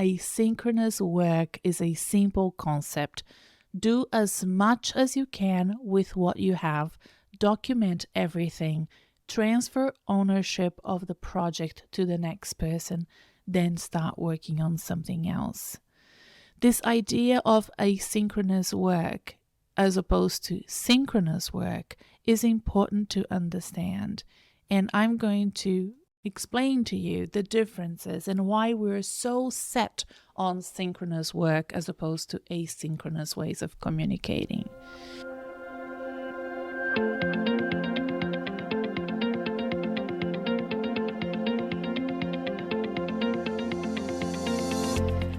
asynchronous work is a simple concept. Do as much as you can with what you have. Document everything. Transfer ownership of the project to the next person. Then start working on something else. This idea of asynchronous work as opposed to synchronous work is important to understand. And I'm going to explain to you the differences and why we're so set on synchronous work as opposed to asynchronous ways of communicating.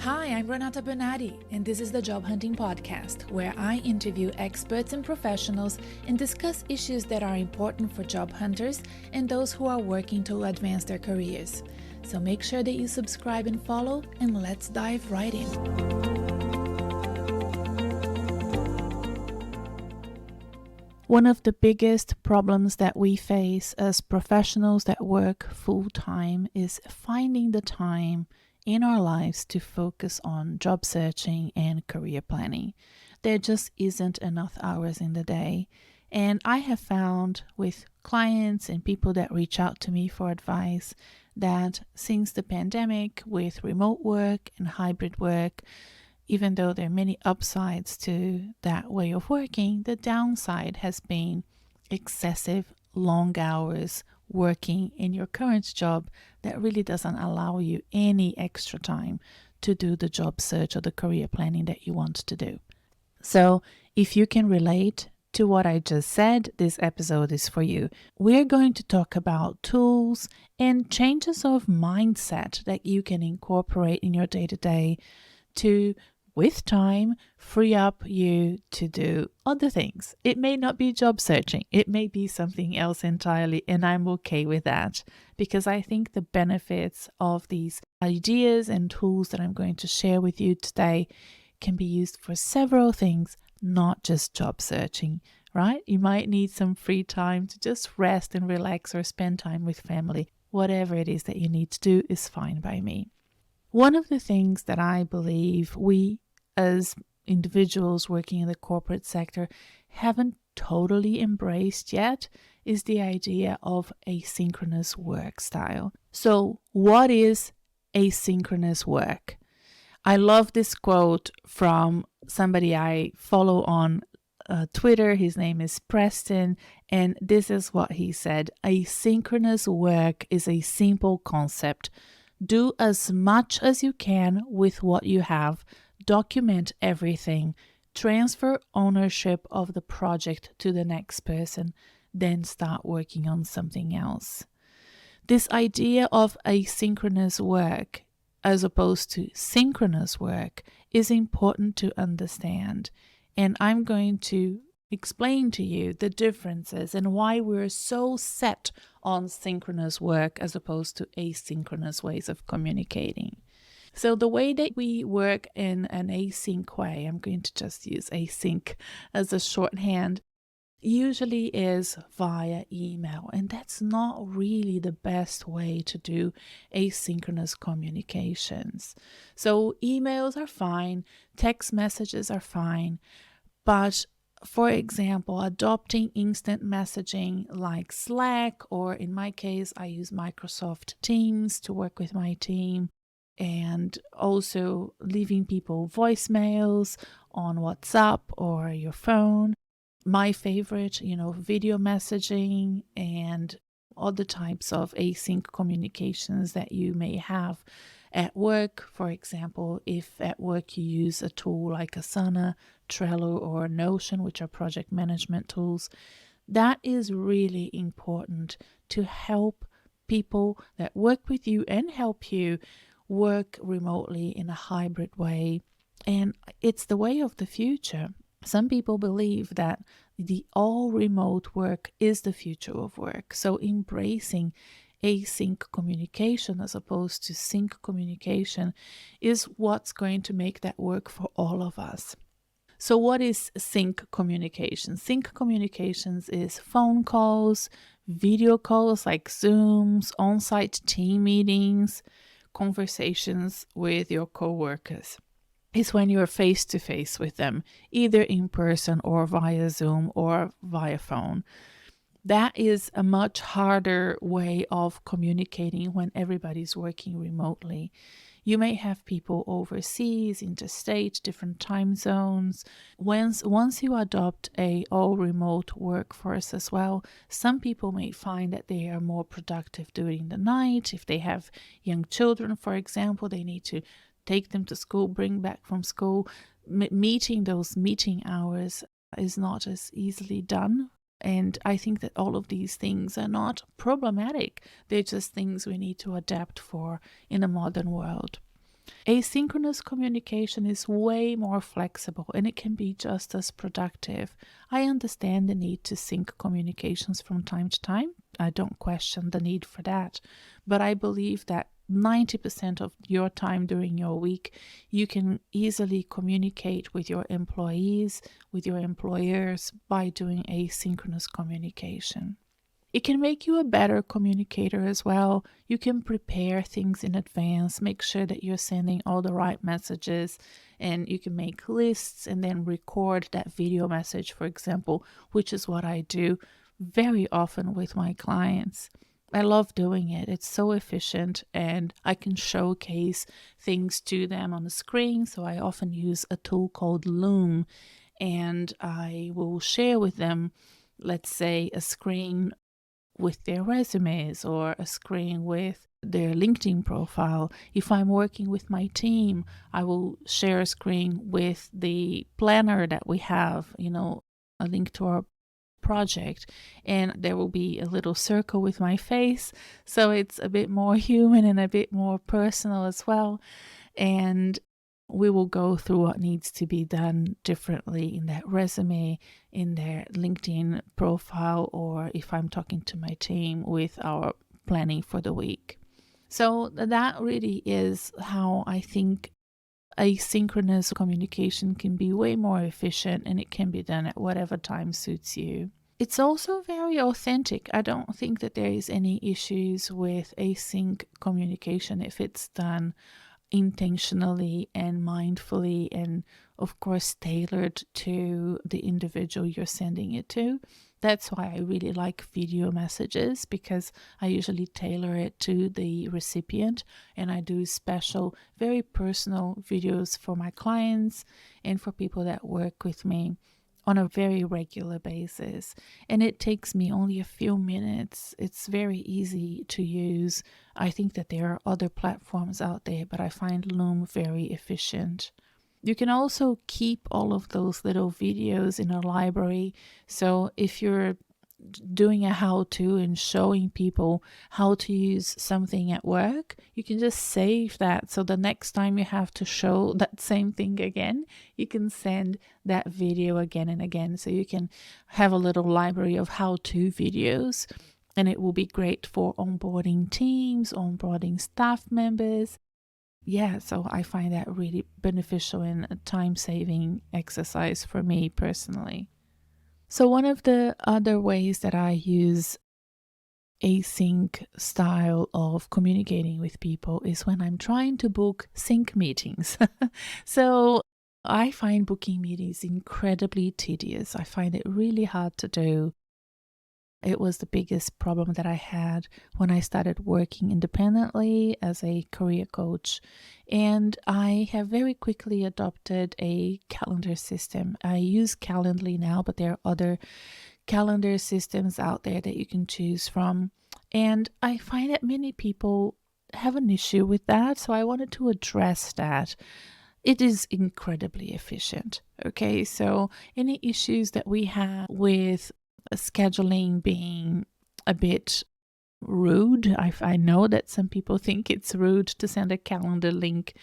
Hi, I'm Renata Bernardi, and this is the Job Hunting Podcast, where I interview experts and professionals and discuss issues that are important for job hunters and those who are working to advance their careers. So make sure that you subscribe and follow, and let's dive right in. One of the biggest problems that we face as professionals that work full-time is finding the time in our lives to focus on job searching and career planning. There just isn't enough hours in the day. And I have found with clients and people that reach out to me for advice that since the pandemic, with remote work and hybrid work, even though there are many upsides to that way of working, the downside has been excessive long hours working in your current job that really doesn't allow you any extra time to do the job search or the career planning that you want to do. So if you can relate to what I just said, this episode is for you. We're going to talk about tools and changes of mindset that you can incorporate in your day-to-day to, with time, free up you to do other things. It may not be job searching. It may be something else entirely, and I'm okay with that because I think the benefits of these ideas and tools that I'm going to share with you today can be used for several things, not just job searching, right? You might need some free time to just rest and relax or spend time with family. Whatever it is that you need to do is fine by me. One of the things that I believe we as individuals working in the corporate sector haven't totally embraced yet is the idea of asynchronous work style. So what is asynchronous work? I love this quote from somebody I follow on Twitter. His name is Preston, and this is what he said. Asynchronous work is a simple concept. Do as much as you can with what you have. Document everything. Transfer ownership of the project to the next person. Then start working on something else. This idea of asynchronous work as opposed to synchronous work is important to understand. And I'm going to explain to you the differences and why we're so set on synchronous work as opposed to asynchronous ways of communicating. So the way that we work in an async way, I'm going to just use async as a shorthand, usually is via email. And that's not really the best way to do asynchronous communications. So emails are fine, text messages are fine, but for example, adopting instant messaging like Slack, or in my case, I use Microsoft Teams to work with my team, and also leaving people voicemails on WhatsApp or your phone. My favorite, video messaging and other types of async communications that you may have at work. For example, if at work you use a tool like Asana, Trello, or Notion, which are project management tools, that is really important to help people that work with you and help you work remotely in a hybrid way. And it's the way of the future. Some people believe that the all remote work is the future of work. So embracing async communication as opposed to sync communication is what's going to make that work for all of us. So what is sync communication? Sync communications is phone calls, video calls like Zooms, on-site team meetings, conversations with your coworkers is when you're face to face with them, either in person or via Zoom or via phone. That is a much harder way of communicating when everybody's working remotely. You may have people overseas, interstate, different time zones. Once you adopt a all remote workforce as well, some people may find that they are more productive during the night. If they have young children, for example, they need to take them to school, bring back from school. Meeting those meeting hours is not as easily done. And I think that all of these things are not problematic. They're just things we need to adapt for in a modern world. Asynchronous communication is way more flexible and it can be just as productive. I understand the need to sync communications from time to time. I don't question the need for that. But I believe that 90% of your time during your week, you can easily communicate with your employees, with your employers by doing asynchronous communication. It can make you a better communicator as well. You can prepare things in advance, make sure that you're sending all the right messages, and you can make lists and then record that video message, for example, which is what I do very often with my clients. I love doing it. It's so efficient and I can showcase things to them on the screen. So I often use a tool called Loom and I will share with them, let's say, a screen with their resumes or a screen with their LinkedIn profile. If I'm working with my team, I will share a screen with the planner that we have, a link to our project, and there will be a little circle with my face, so it's a bit more human and a bit more personal as well. And we will go through what needs to be done differently in that resume, in their LinkedIn profile, or if I'm talking to my team with our planning for the week. So that really is how I think asynchronous communication can be way more efficient, and it can be done at whatever time suits you. It's also very authentic. I don't think that there is any issues with async communication if it's done intentionally and mindfully and of course tailored to the individual you're sending it to. That's why I really like video messages, because I usually tailor it to the recipient and I do special, very personal videos for my clients and for people that work with me on a very regular basis. And it takes me only a few minutes. It's very easy to use. I think that there are other platforms out there, but I find Loom very efficient. You can also keep all of those little videos in a library. So if you're doing a how-to and showing people how to use something at work, you can just save that. So the next time you have to show that same thing again, you can send that video again and again. So you can have a little library of how-to videos, and it will be great for onboarding teams, onboarding staff members. Yeah, so I find that really beneficial and a time-saving exercise for me personally. So one of the other ways that I use async style of communicating with people is when I'm trying to book sync meetings. So I find booking meetings incredibly tedious. I find it really hard to do. It was the biggest problem that I had when I started working independently as a career coach. And I have very quickly adopted a calendar system. I use Calendly now, but there are other calendar systems out there that you can choose from. And I find that many people have an issue with that. So I wanted to address that. It is incredibly efficient. Okay, so any issues that we have with scheduling being a bit rude. I know that some people think it's rude to send a calendar link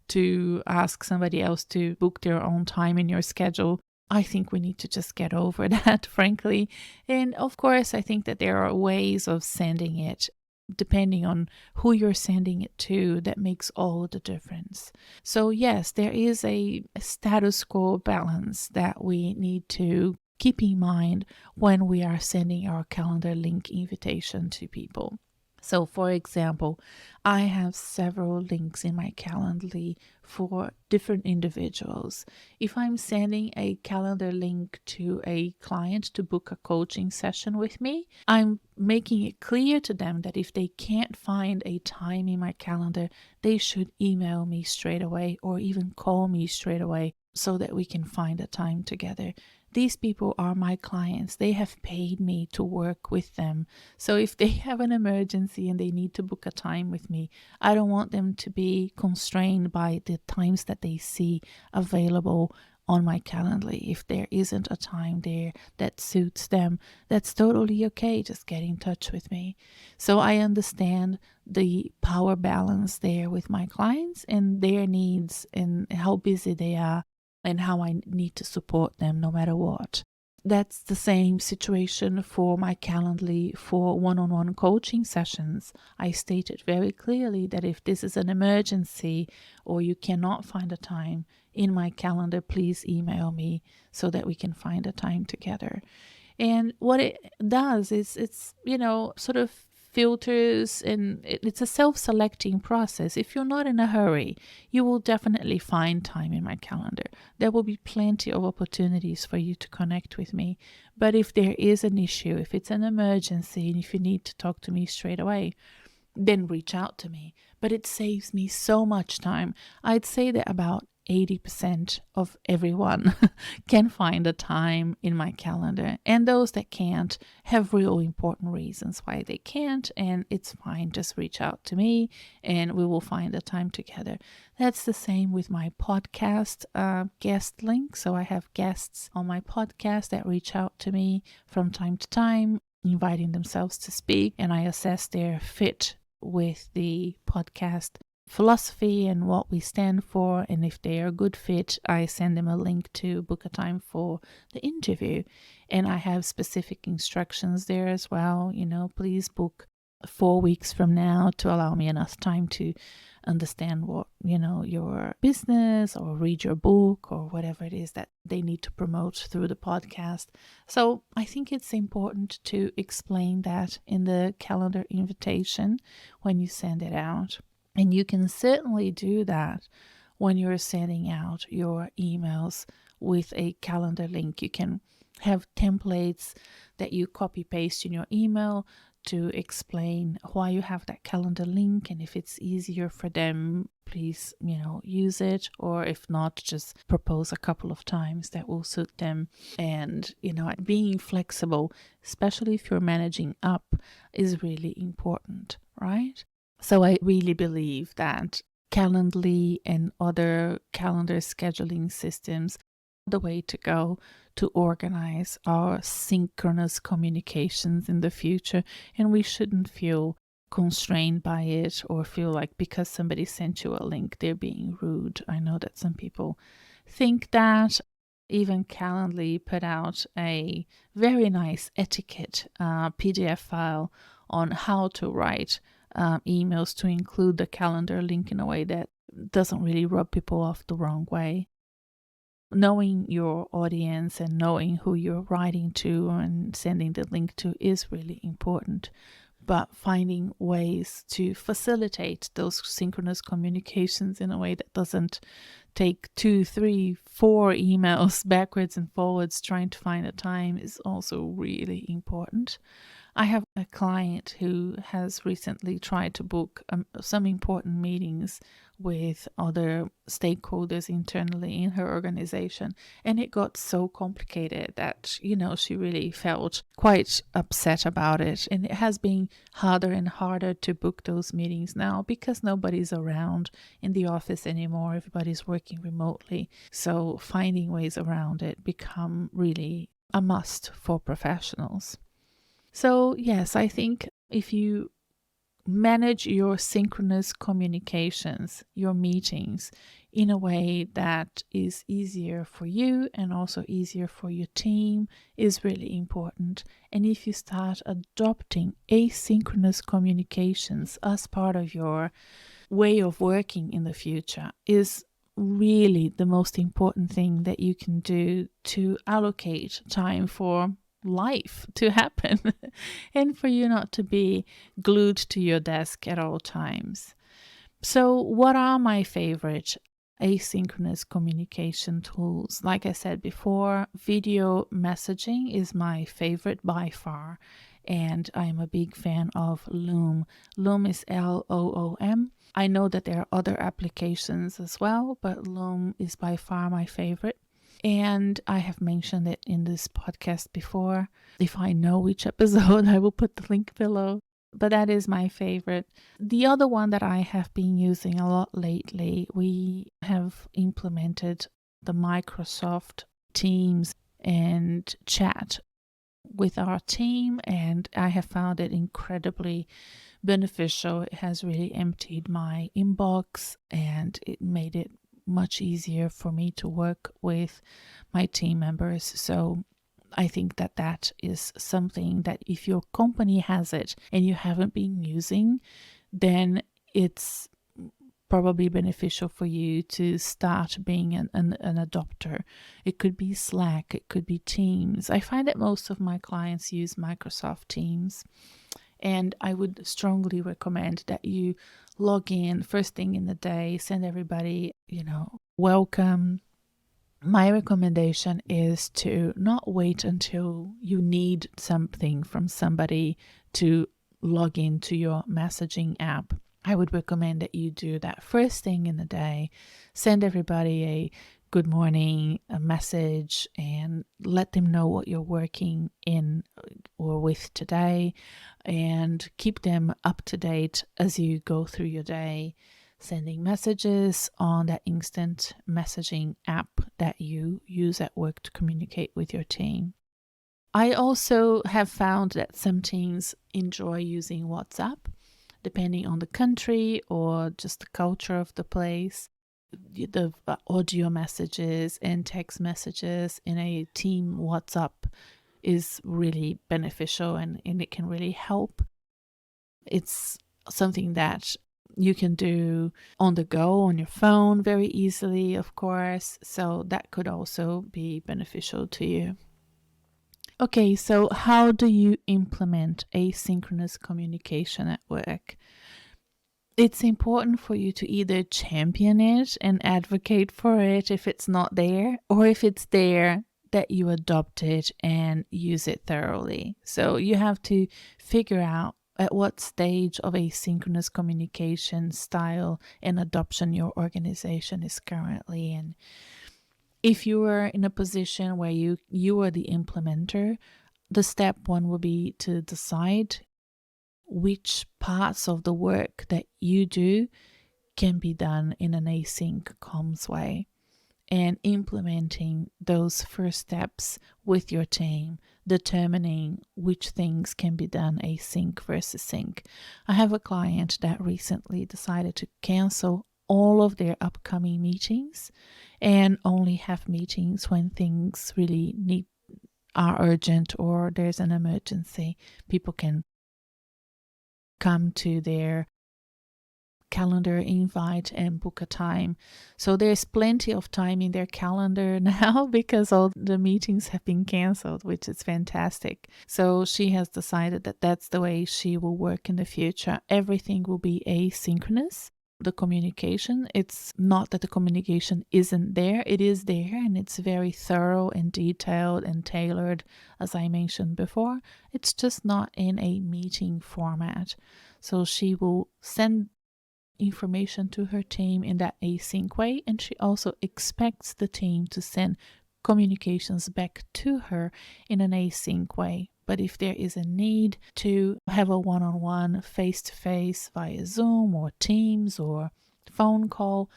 to ask somebody else to book their own time in your schedule. I think we need to just get over that, frankly. And of course, I think that there are ways of sending it, depending on who you're sending it to, that makes all the difference. So yes, there is a status quo balance that we need to keep in mind when we are sending our calendar link invitation to people. So, for example, I have several links in my Calendly for different individuals. If I'm sending a calendar link to a client to book a coaching session with me, I'm making it clear to them that if they can't find a time in my calendar, they should email me straight away or even call me straight away so that we can find a time together. These people are my clients. They have paid me to work with them. So if they have an emergency and they need to book a time with me, I don't want them to be constrained by the times that they see available on my Calendly. If there isn't a time there that suits them, that's totally okay. Just get in touch with me. So I understand the power balance there with my clients and their needs and how busy they are and how I need to support them no matter what. That's the same situation for my Calendly for one-on-one coaching sessions. I stated very clearly that if this is an emergency or you cannot find a time in my calendar, please email me so that we can find a time together. And what it does is it's, sort of filters, and it's a self-selecting process. If you're not in a hurry, you will definitely find time in my calendar. There will be plenty of opportunities for you to connect with me. But if there is an issue, if it's an emergency, and if you need to talk to me straight away, then reach out to me. But it saves me so much time. I'd say that about 80% of everyone can find a time in my calendar, and those that can't have real important reasons why they can't, and it's fine. Just reach out to me and we will find a time together. That's the same with my podcast guest link. So I have guests on my podcast that reach out to me from time to time, inviting themselves to speak, and I assess their fit with the podcast philosophy and what we stand for, and if they are a good fit, I send them a link to book a time for the interview. And I have specific instructions there as well. Please book 4 weeks from now to allow me enough time to understand what your business, or read your book, or whatever it is that they need to promote through the podcast. So I think it's important to explain that in the calendar invitation when you send it out. And you can certainly do that when you're sending out your emails with a calendar link. You can have templates that you copy paste in your email to explain why you have that calendar link, and if it's easier for them, please use it, or if not, just propose a couple of times that will suit them. And being flexible, especially if you're managing up, is really important, right? So I really believe that Calendly and other calendar scheduling systems are the way to go to organize our synchronous communications in the future. And we shouldn't feel constrained by it or feel like because somebody sent you a link, they're being rude. I know that some people think that. Even Calendly put out a very nice etiquette PDF file on how to write emails to include the calendar link in a way that doesn't really rub people off the wrong way. Knowing your audience and knowing who you're writing to and sending the link to is really important. But finding ways to facilitate those synchronous communications in a way that doesn't take 2, 3, 4 emails backwards and forwards trying to find a time is also really important. I have a client who has recently tried to book some important meetings with other stakeholders internally in her organization, and it got so complicated that she really felt quite upset about it. And it has been harder and harder to book those meetings now because nobody's around in the office anymore. Everybody's working remotely, so finding ways around it become really a must for professionals. So yes, I think if you manage your synchronous communications, your meetings, in a way that is easier for you and also easier for your team is really important. And if you start adopting asynchronous communications as part of your way of working in the future, is really the most important thing that you can do to allocate time for life to happen and for you not to be glued to your desk at all times. So, what are my favorite asynchronous communication tools? Like I said before, video messaging is my favorite by far, and I'm a big fan of Loom. Loom is Loom. I know that there are other applications as well, but Loom is by far my favorite. And I have mentioned it in this podcast before. If I know which episode, I will put the link below. But that is my favorite. The other one that I have been using a lot lately, we have implemented the Microsoft Teams and chat with our team, and I have found it incredibly beneficial. It has really emptied my inbox and it made it much easier for me to work with my team members. So I think that that is something that if your company has it and you haven't been using, then it's probably beneficial for you to start being an adopter. It could be Slack, it could be Teams. I find that most of my clients use Microsoft Teams, and I would strongly recommend that you log in first thing in the day, send everybody, welcome. My recommendation is to not wait until you need something from somebody to log into your messaging app. I would recommend that you do that first thing in the day. Send everybody a good morning, a message, and let them know what you're working in or with today, and keep them up to date as you go through your day, sending messages on that instant messaging app that you use at work to communicate with your team. I also have found that some teams enjoy using WhatsApp, depending on the country or just the culture of the place. The audio messages and text messages in a team WhatsApp is really beneficial, and it can really help. It's something that you can do on the go on your phone very easily, of course, so that could also be beneficial to you. Okay, so how do you implement asynchronous communication at work? It's important for you to either champion it and advocate for it if it's not there, or if it's there, that you adopt it and use it thoroughly. So you have to figure out at what stage of asynchronous communication style and adoption your organization is currently in. If you are in a position where you are the implementer, the step one will be to decide which parts of the work that you do can be done in an async comms way, and implementing those first steps with your team, determining which things can be done async versus sync. I have a client that recently decided to cancel all of their upcoming meetings and only have meetings when things really are urgent or there's an emergency. People can come to their calendar invite and book a time. So there's plenty of time in their calendar now because all the meetings have been canceled, which is fantastic. So she has decided that that's the way she will work in the future. Everything will be asynchronous. The communication, it's not that the communication isn't there, it is there, and it's very thorough and detailed and tailored, as I mentioned before. It's just not in a meeting format. So she will send information to her team in that async way, and she also expects the team to send communications back to her in an async way. But if there is a need to have a one-on-one, face-to-face via Zoom or Teams or phone call,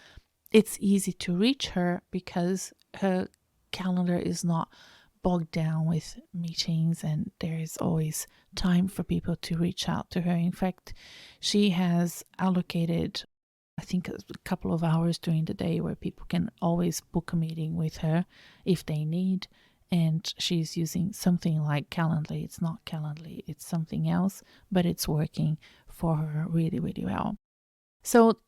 it's easy to reach her because her calendar is not bogged down with meetings, and there is always time for people to reach out to her. In fact, she has allocated, I think, a couple of hours during the day where people can always book a meeting with her if they need. And she's using something like Calendly. It's not Calendly, it's something else, but it's working for her really, really well. So,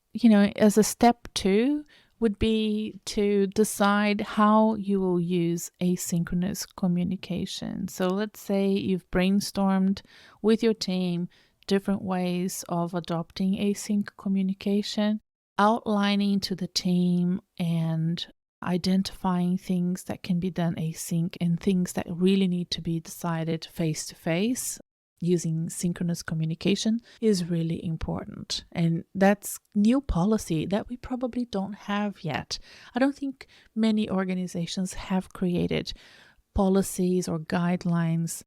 as a step 2, would be to decide how you will use asynchronous communication. So let's say you've brainstormed with your team different ways of adopting async communication, outlining to the team and identifying things that can be done async and things that really need to be decided face to face using synchronous communication is really important. And that's new policy that we probably don't have yet. I don't think many organizations have created policies or guidelines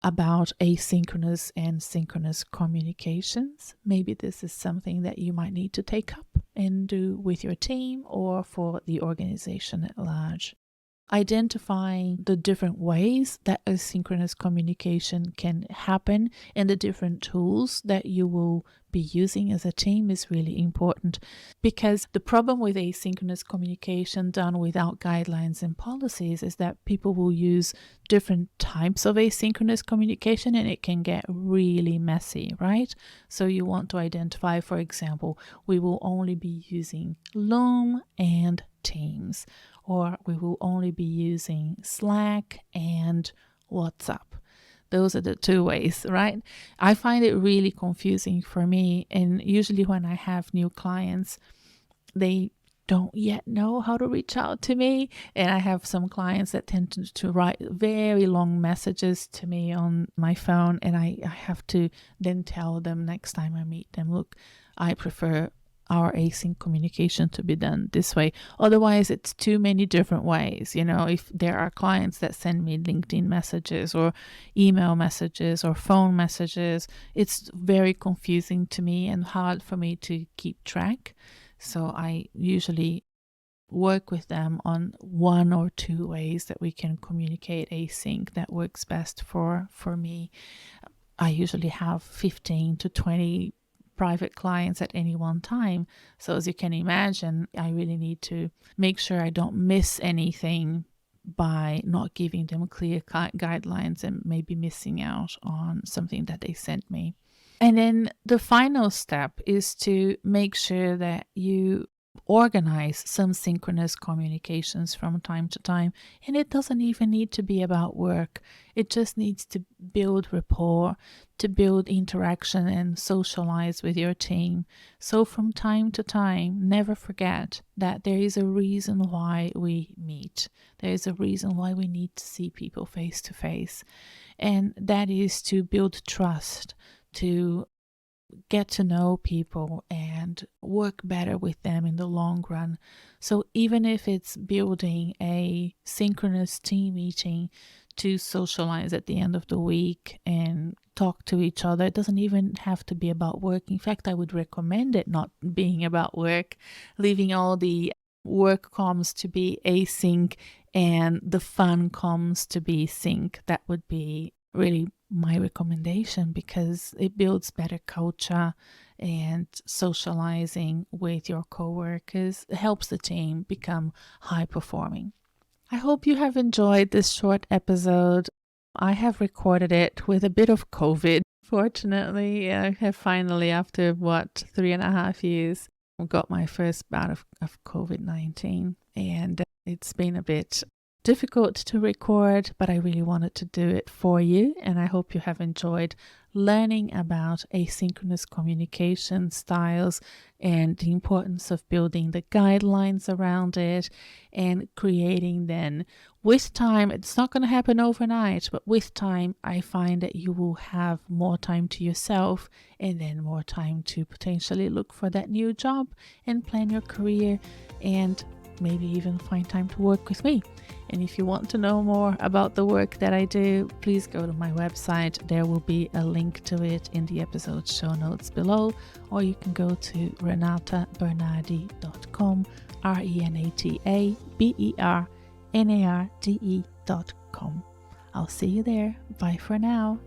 about asynchronous and synchronous communications. Maybe this is something that you might need to take up and do with your team or for the organization at large. Identifying the different ways that asynchronous communication can happen and the different tools that you will be using as a team is really important, because the problem with asynchronous communication done without guidelines and policies is that people will use different types of asynchronous communication and it can get really messy, right? So you want to identify, for example, we will only be using Loom and Teams, or we will only be using Slack and WhatsApp. Those are the two ways, right? I find it really confusing for me. And usually when I have new clients, they don't yet know how to reach out to me. And I have some clients that tend to write very long messages to me on my phone. And I have to then tell them next time I meet them, look, I prefer our async communication to be done this way. Otherwise, it's too many different ways. You know, if there are clients that send me LinkedIn messages or email messages or phone messages, it's very confusing to me and hard for me to keep track. So I usually work with them on one or two ways that we can communicate async that works best for me. I usually have 15 to 20 private clients at any one time. So as you can imagine, I really need to make sure I don't miss anything by not giving them clear guidelines and maybe missing out on something that they sent me. And then the final step is to make sure that you organize some synchronous communications from time to time. And it doesn't even need to be about work. It just needs to build rapport, to build interaction and socialize with your team. So from time to time, never forget that there is a reason why we meet. There is a reason why we need to see people face to face. And that is to build trust, to get to know people and work better with them in the long run. So even if it's building a synchronous team meeting to socialize at the end of the week and talk to each other, it doesn't even have to be about work. In fact, I would recommend it not being about work, leaving all the work comms to be async and the fun comms to be sync. That would be really my recommendation, because it builds better culture and socializing with your coworkers helps the team become high performing. I hope you have enjoyed this short episode. I have recorded it with a bit of COVID. Fortunately, I have finally, after 3.5 years, got my first bout of COVID-19, and it's been a bit difficult to record, but I really wanted to do it for you, and I hope you have enjoyed learning about asynchronous communication styles and the importance of building the guidelines around it and creating then with time. It's not going to happen overnight, but with time I find that you will have more time to yourself and then more time to potentially look for that new job and plan your career and maybe even find time to work with me. And if you want to know more about the work that I do, please go to my website. There will be a link to it in the episode show notes below, or you can go to renatabernardi.com, RENATABERNARDE.com. I'll see you there. Bye for now.